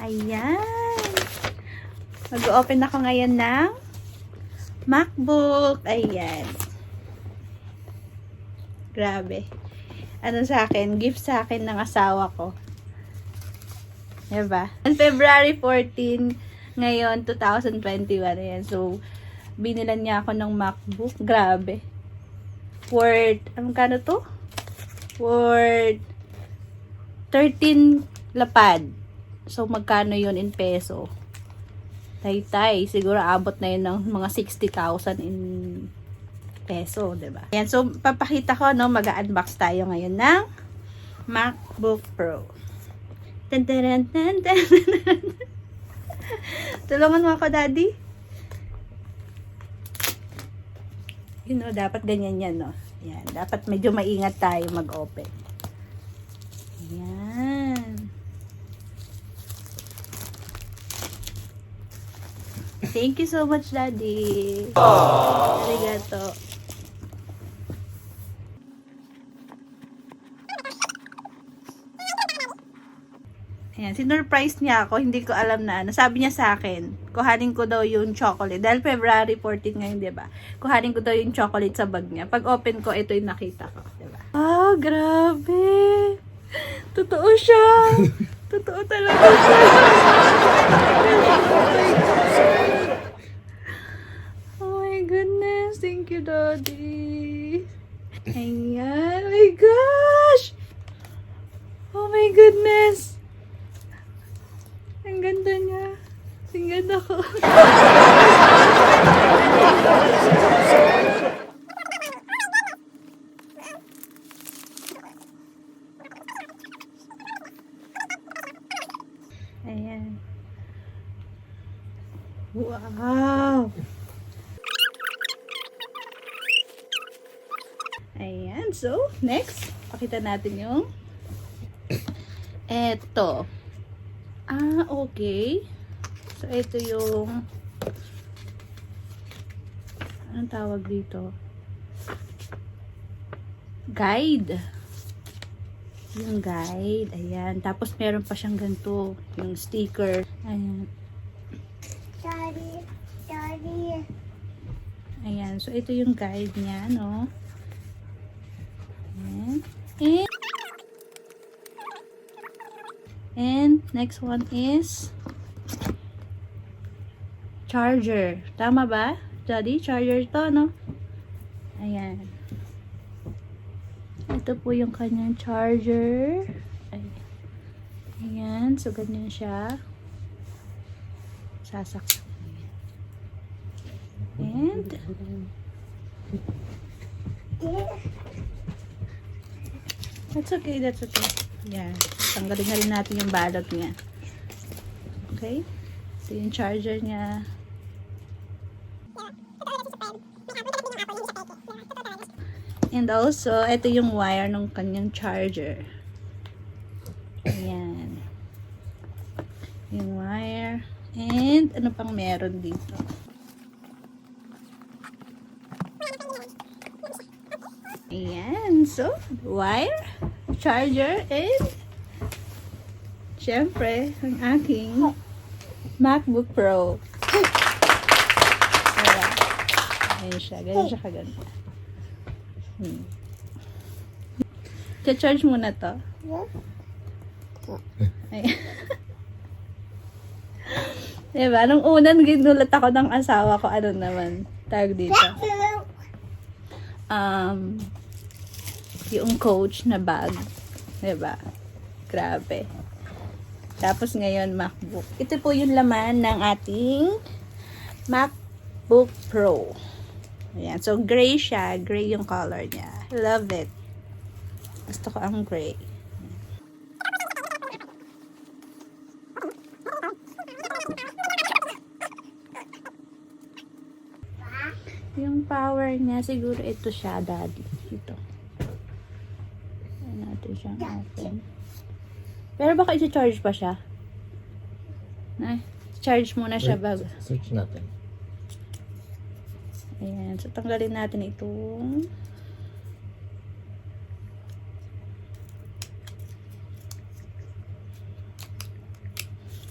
Ayan. Mag-open ako ngayon ng Macbook. Ayan. Grabe. Ano sa akin? Gift sa akin ng asawa ko. Diba? On February 14, ngayon, 2021. Ayan. So, binilan niya ako ng MacBook. Grabe. Worth, kano to? Worth 13 lapad. So, magkano yun in peso? Tay-tay. Siguro abot na yun ng mga 60,000 in peso, diba? Ayan. So, papakita ko, no? Mag-unbox tayo ngayon ng MacBook Pro. Tan tan tan tan. Tulungan mo ako, Daddy. You know, dapat ganyan yan, no? Yan. Dapat medyo maingat tayo mag-open. Yan. Thank you so much, Daddy. Arigato. Ayan, sinurprise niya ako, hindi ko alam na. Nasabi niya sa akin, kuhanin ko daw yung chocolate. Dahil February 14 ngayon, diba? Kuhanin ko daw yung chocolate sa bag niya. Pag open ko, ito yung nakita ko, diba? Ah, grabe! Totoo siya! Totoo talaga siya! Oh my goodness! Thank you, Daddy! Ayan! Oh my gosh! Oh my goodness! Ang ganda niya. Ang ganda ko. Ayan. Wow! Ayan. So, next, pakita natin yung eto. Ah, okay. So, ito yung anong tawag dito? Guide. Yung guide. Ayan. Tapos, meron pa siyang ganito. Yung sticker. Ayan. Daddy. Ayan. So, ito yung guide niya, no? Ayan. And next one is charger. Tama ba, Daddy? Charger to, no? Ayan. Ito po yung kanyang charger. Ayan. So, ganyan siya. Sasaksak. And that's okay, that's okay. Yan. Tanggalin na rin natin yung balot niya. Okay? Ito yung charger niya. And also, ito yung wire ng kanyang charger. Ayan. Yung wire. And ano pang meron dito? Ayan. So, wire, charger, and syempre, ang aking MacBook Pro. Ayan siya. Ganyan siya kaganda. Cha-charge muna to. Ayan. Diba? Nung unan, ginulat ako ng asawa ko. Ano naman? Tawag dito. Yung coach na bag. Diba? Grabe. Tapos ngayon, MacBook. Ito po yung laman ng ating MacBook Pro. Ayan. So, gray siya. Gray yung color niya. Love it. Gusto ko ang gray. Yung power niya, siguro ito siya, Daddy. Ito. Ayan natin siyang open. Pero baka i-charge pa siya. Ay, charge muna siya bago. Search natin. Ayan. So, tanggalin natin itong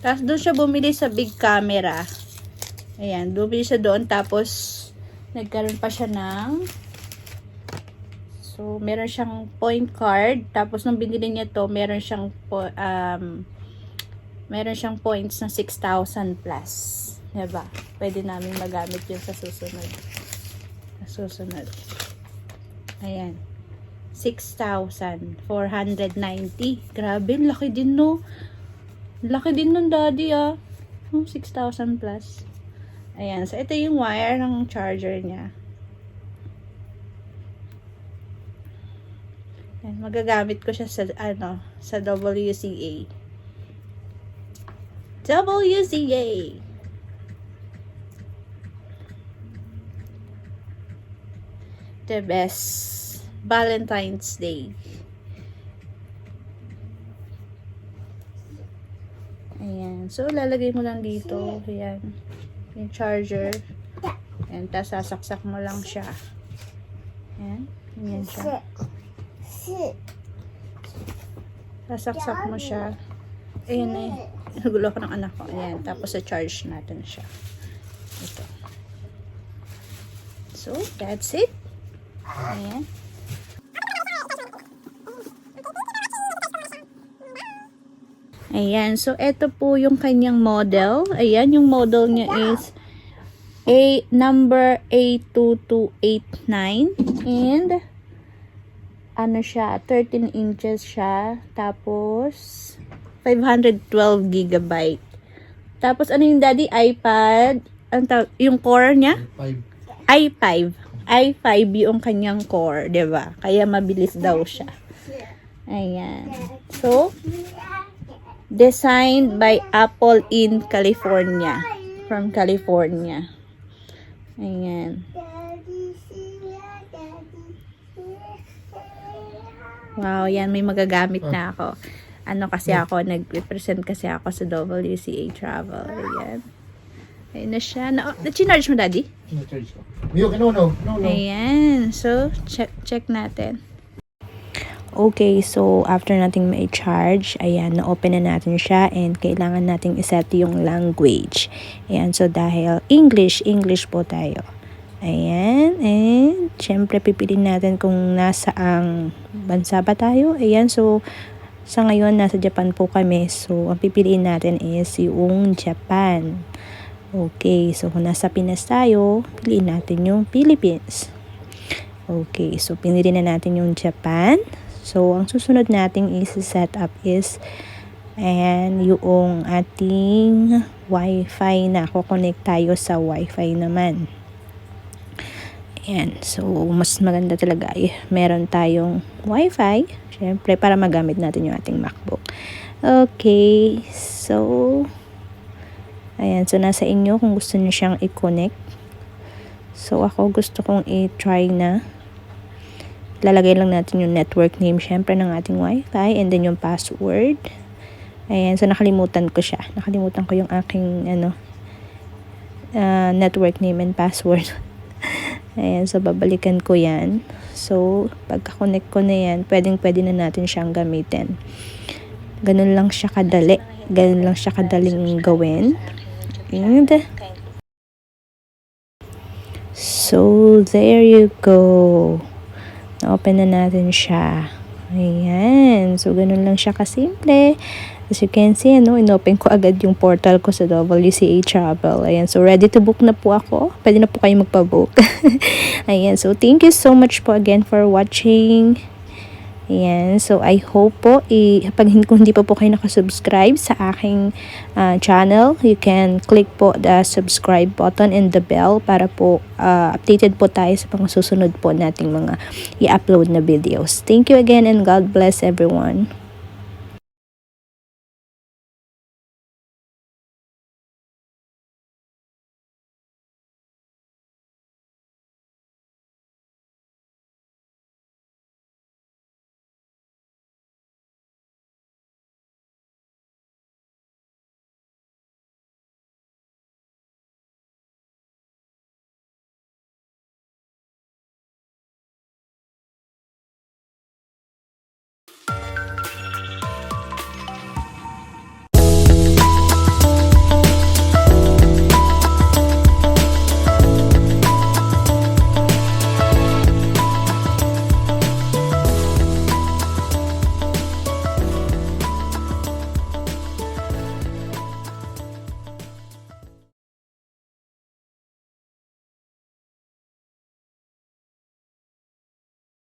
Tapos doon siya bumili sa big camera. Ayan, bumili siya doon. Tapos, nagkaroon pa siya ng, so, meron siyang point card. Tapos, nung binili niya to, meron siyang points na 6,000 plus. Diba? Pwede namin magamit yun sa susunod. Ayan. 6,490. Grabe, laki din no. Laki din nun, daddy, 6,000 plus. Ayan. So, ito yung wire ng charger niya. Ayan, magagamit ko siya sa, sa WCA. WCA! The best Valentine's Day. Ayan. So, lalagay mo lang dito. Ayan. Yung charger. Ayan. Tapos, sasaksak mo lang siya. Ayan. Ayan siya. Sasaksak mo siya. Ayan na eh. Nagulo ko ng anak ko. Ayan. Tapos, sa-charge natin siya. Ito. So, that's it. Ayan. Ayan. So, ito po yung kanyang model. Ayan. Yung model niya is number A2289. And, siya, 13 inches siya. Tapos, 512 gigabyte. Tapos, yung daddy? iPad. Yung core niya? i5. i5 yung kanyang core, 'di ba? Kaya mabilis daw siya. Ayan. So, designed by Apple in California. From California. Ayan. Wow, yan, may magagamit na ako. Kasi ako, nag-represent kasi ako sa WCA Travel. Ayan. Ayan na siya. Na-charge mo, daddy? Na-charge ko. No. Ayan. So, check natin. Okay, so after nating ma-charge, ayan, na-open na natin siya and kailangan nating iset yung language. Ayan, so dahil English po tayo. Ayan, and syempre pipiliin natin kung nasaang bansa ba tayo. Ayan, so sa ngayon nasa Japan po kami. So, ang pipiliin natin is yung Japan. Okay, so kung nasa Pinas tayo, piliin natin yung Philippines. Okay, so pinili na natin yung Japan. So, ang susunod nating set up is yung ating Wi-Fi na. Kukonect tayo sa Wi-Fi naman. Ayan, so mas maganda talaga meron tayong Wi-Fi. Syempre, para magamit natin yung ating MacBook. Okay, so ayan, so nasa inyo kung gusto niyo siyang i-connect. So ako gusto kong i-try na. Lalagay lang natin yung network name syempre ng ating Wi-Fi and then yung password. Ayan, so nakalimutan ko siya. Nakalimutan ko yung aking network name and password. Ayan, so babalikan ko yan. So pagka-connect ko na yan, pwede na natin siyang gamitin. Ganun lang siya kadali. Ganun lang siya kadaling gawin. And so there you go. Na-open na natin siya. Ayan. So ganun lang siya kasimple. As you can see, inopen ko agad yung portal ko sa WCA Travel. Ayan. So ready to book na po ako. Pwede na po kayo magpa-book. Ayan. So thank you so much po again for watching. Ayan, so I hope po, kung hindi pa po kayo nakasubscribe sa aking channel, you can click po the subscribe button and the bell para po updated po tayo sa mga susunod po nating mga i-upload na videos. Thank you again and God bless everyone.